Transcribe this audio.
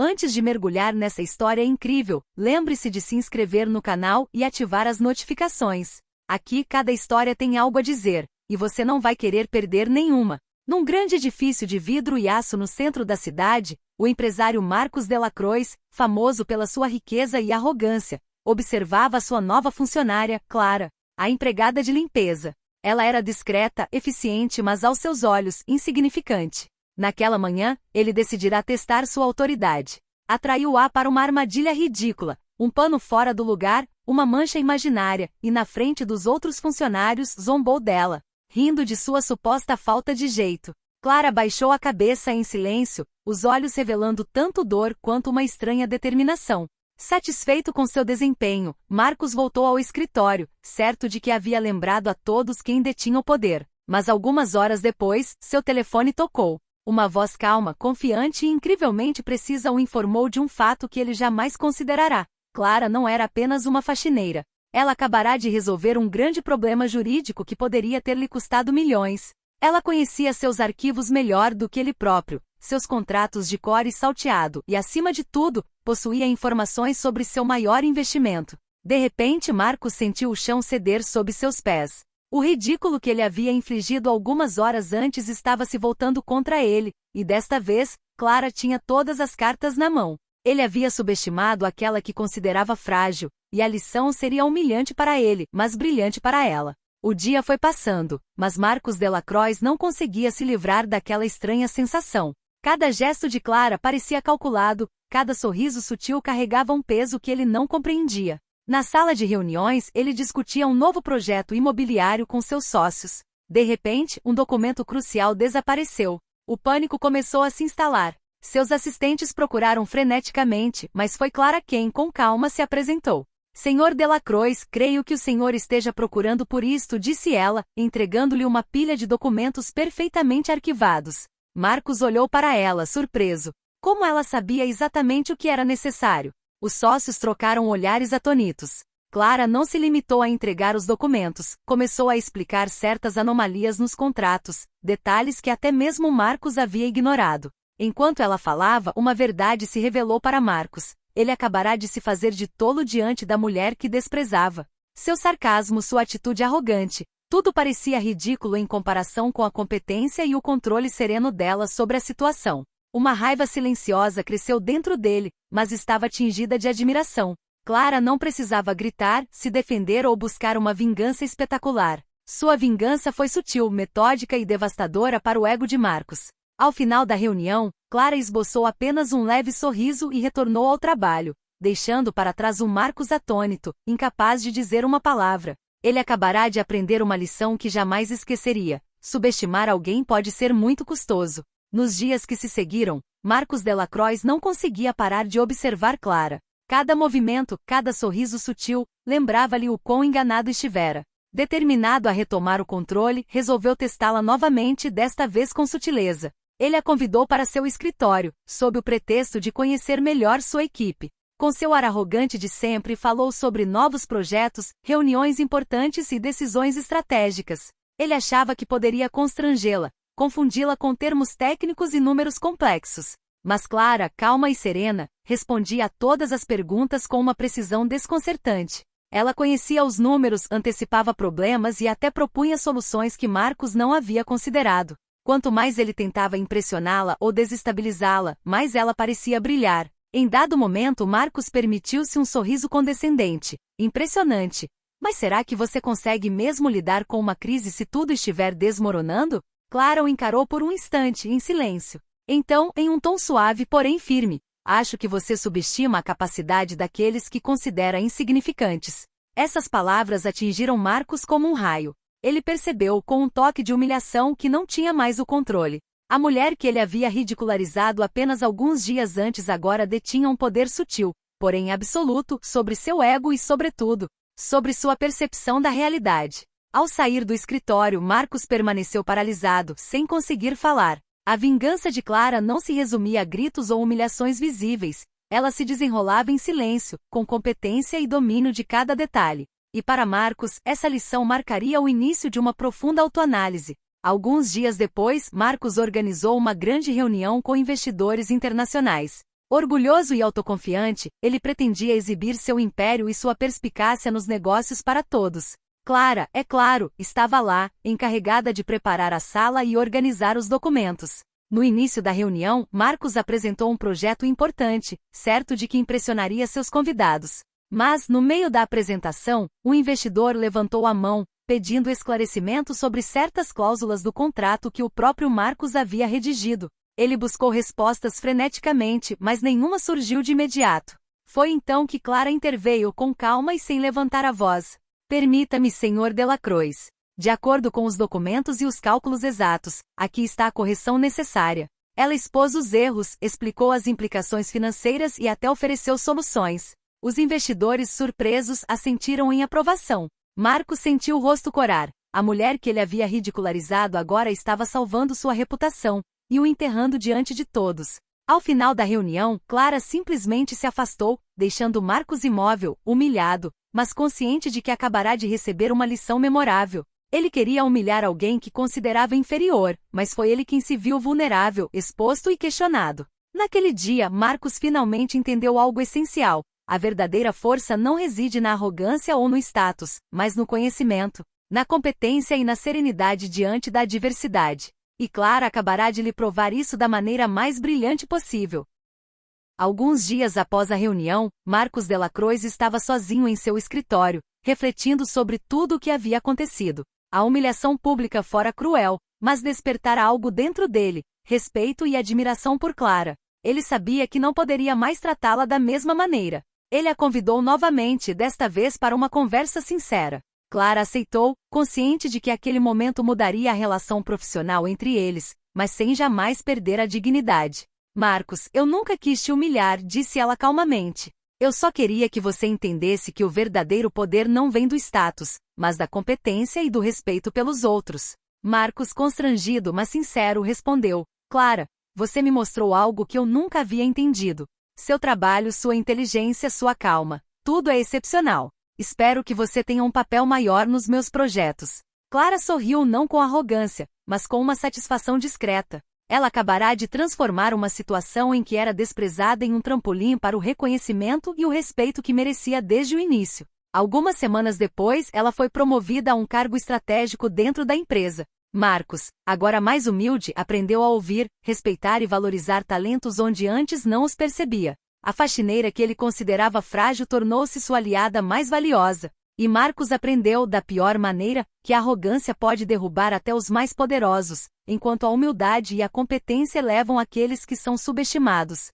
Antes de mergulhar nessa história incrível, lembre-se de se inscrever no canal e ativar as notificações. Aqui cada história tem algo a dizer, e você não vai querer perder nenhuma. Num grande edifício de vidro e aço no centro da cidade, o empresário Marcos Delacroix, famoso pela sua riqueza e arrogância, observava sua nova funcionária, Clara, a empregada de limpeza. Ela era discreta, eficiente, mas aos seus olhos, insignificante. Naquela manhã, ele decidirá testar sua autoridade. Atraiu-a para uma armadilha ridícula, um pano fora do lugar, uma mancha imaginária, e na frente dos outros funcionários zombou dela, rindo de sua suposta falta de jeito. Clara baixou a cabeça em silêncio, os olhos revelando tanto dor quanto uma estranha determinação. Satisfeito com seu desempenho, Marcos voltou ao escritório, certo de que havia lembrado a todos quem detinha o poder. Mas algumas horas depois, seu telefone tocou. Uma voz calma, confiante e incrivelmente precisa o informou de um fato que ele jamais considerará. Clara não era apenas uma faxineira. Ela acabará de resolver um grande problema jurídico que poderia ter lhe custado milhões. Ela conhecia seus arquivos melhor do que ele próprio, seus contratos de cor e salteado, e acima de tudo, possuía informações sobre seu maior investimento. De repente Marcos sentiu o chão ceder sob seus pés. O ridículo que ele havia infligido algumas horas antes estava se voltando contra ele, e desta vez, Clara tinha todas as cartas na mão. Ele havia subestimado aquela que considerava frágil, e a lição seria humilhante para ele, mas brilhante para ela. O dia foi passando, mas Marcos Delacroix não conseguia se livrar daquela estranha sensação. Cada gesto de Clara parecia calculado, cada sorriso sutil carregava um peso que ele não compreendia. Na sala de reuniões, ele discutia um novo projeto imobiliário com seus sócios. De repente, um documento crucial desapareceu. O pânico começou a se instalar. Seus assistentes procuraram freneticamente, mas foi Clara quem, com calma, se apresentou. Senhor Delacroix, creio que o senhor esteja procurando por isto, disse ela, entregando-lhe uma pilha de documentos perfeitamente arquivados. Marcos olhou para ela, surpreso. Como ela sabia exatamente o que era necessário? Os sócios trocaram olhares atonitos. Clara não se limitou a entregar os documentos, começou a explicar certas anomalias nos contratos, detalhes que até mesmo Marcos havia ignorado. Enquanto ela falava, uma verdade se revelou para Marcos. Ele acabará de se fazer de tolo diante da mulher que desprezava. Seu sarcasmo, sua atitude arrogante, tudo parecia ridículo em comparação com a competência e o controle sereno dela sobre a situação. Uma raiva silenciosa cresceu dentro dele, mas estava tingida de admiração. Clara não precisava gritar, se defender ou buscar uma vingança espetacular. Sua vingança foi sutil, metódica e devastadora para o ego de Marcos. Ao final da reunião, Clara esboçou apenas um leve sorriso e retornou ao trabalho, deixando para trás um Marcos atônito, incapaz de dizer uma palavra. Ele acabará de aprender uma lição que jamais esqueceria. Subestimar alguém pode ser muito custoso. Nos dias que se seguiram, Marcos Delacroix não conseguia parar de observar Clara. Cada movimento, cada sorriso sutil, lembrava-lhe o quão enganado estivera. Determinado a retomar o controle, resolveu testá-la novamente, desta vez com sutileza. Ele a convidou para seu escritório, sob o pretexto de conhecer melhor sua equipe. Com seu ar arrogante de sempre, falou sobre novos projetos, reuniões importantes e decisões estratégicas. Ele achava que poderia constrangê-la, confundi-la com termos técnicos e números complexos. Mas Clara, calma e serena, respondia a todas as perguntas com uma precisão desconcertante. Ela conhecia os números, antecipava problemas e até propunha soluções que Marcos não havia considerado. Quanto mais ele tentava impressioná-la ou desestabilizá-la, mais ela parecia brilhar. Em dado momento, Marcos permitiu-se um sorriso condescendente. Impressionante. Mas será que você consegue mesmo lidar com uma crise se tudo estiver desmoronando? Clara o encarou por um instante, em silêncio. Então, em um tom suave, porém firme, acho que você subestima a capacidade daqueles que considera insignificantes. Essas palavras atingiram Marcos como um raio. Ele percebeu, com um toque de humilhação, que não tinha mais o controle. A mulher que ele havia ridicularizado apenas alguns dias antes agora detinha um poder sutil, porém absoluto, sobre seu ego e, sobretudo, sobre sua percepção da realidade. Ao sair do escritório, Marcos permaneceu paralisado, sem conseguir falar. A vingança de Clara não se resumia a gritos ou humilhações visíveis. Ela se desenrolava em silêncio, com competência e domínio de cada detalhe. E para Marcos, essa lição marcaria o início de uma profunda autoanálise. Alguns dias depois, Marcos organizou uma grande reunião com investidores internacionais. Orgulhoso e autoconfiante, ele pretendia exibir seu império e sua perspicácia nos negócios para todos. Clara, é claro, estava lá, encarregada de preparar a sala e organizar os documentos. No início da reunião, Marcos apresentou um projeto importante, certo de que impressionaria seus convidados. Mas, no meio da apresentação, um investidor levantou a mão, pedindo esclarecimento sobre certas cláusulas do contrato que o próprio Marcos havia redigido. Ele buscou respostas freneticamente, mas nenhuma surgiu de imediato. Foi então que Clara interveio com calma e sem levantar a voz. Permita-me, Sr. Delacroix. De acordo com os documentos e os cálculos exatos, aqui está a correção necessária. Ela expôs os erros, explicou as implicações financeiras e até ofereceu soluções. Os investidores surpresos assentiram em aprovação. Marcos sentiu o rosto corar. A mulher que ele havia ridicularizado agora estava salvando sua reputação e o enterrando diante de todos. Ao final da reunião, Clara simplesmente se afastou, deixando Marcos imóvel, humilhado, mas consciente de que acabará de receber uma lição memorável. Ele queria humilhar alguém que considerava inferior, mas foi ele quem se viu vulnerável, exposto e questionado. Naquele dia, Marcos finalmente entendeu algo essencial. A verdadeira força não reside na arrogância ou no status, mas no conhecimento, na competência e na serenidade diante da adversidade. E Clara acabará de lhe provar isso da maneira mais brilhante possível. Alguns dias após a reunião, Marcos Delacroix estava sozinho em seu escritório, refletindo sobre tudo o que havia acontecido. A humilhação pública fora cruel, mas despertara algo dentro dele, respeito e admiração por Clara. Ele sabia que não poderia mais tratá-la da mesma maneira. Ele a convidou novamente, desta vez para uma conversa sincera. Clara aceitou, consciente de que aquele momento mudaria a relação profissional entre eles, mas sem jamais perder a dignidade. Marcos, eu nunca quis te humilhar, disse ela calmamente. Eu só queria que você entendesse que o verdadeiro poder não vem do status, mas da competência e do respeito pelos outros. Marcos, constrangido mas sincero, respondeu: Clara, você me mostrou algo que eu nunca havia entendido. Seu trabalho, sua inteligência, sua calma. Tudo é excepcional. Espero que você tenha um papel maior nos meus projetos. Clara sorriu não com arrogância, mas com uma satisfação discreta. Ela acabará de transformar uma situação em que era desprezada em um trampolim para o reconhecimento e o respeito que merecia desde o início. Algumas semanas depois, ela foi promovida a um cargo estratégico dentro da empresa. Marcos, agora mais humilde, aprendeu a ouvir, respeitar e valorizar talentos onde antes não os percebia. A faxineira que ele considerava frágil tornou-se sua aliada mais valiosa. E Marcos aprendeu, da pior maneira, que a arrogância pode derrubar até os mais poderosos, enquanto a humildade e a competência elevam aqueles que são subestimados.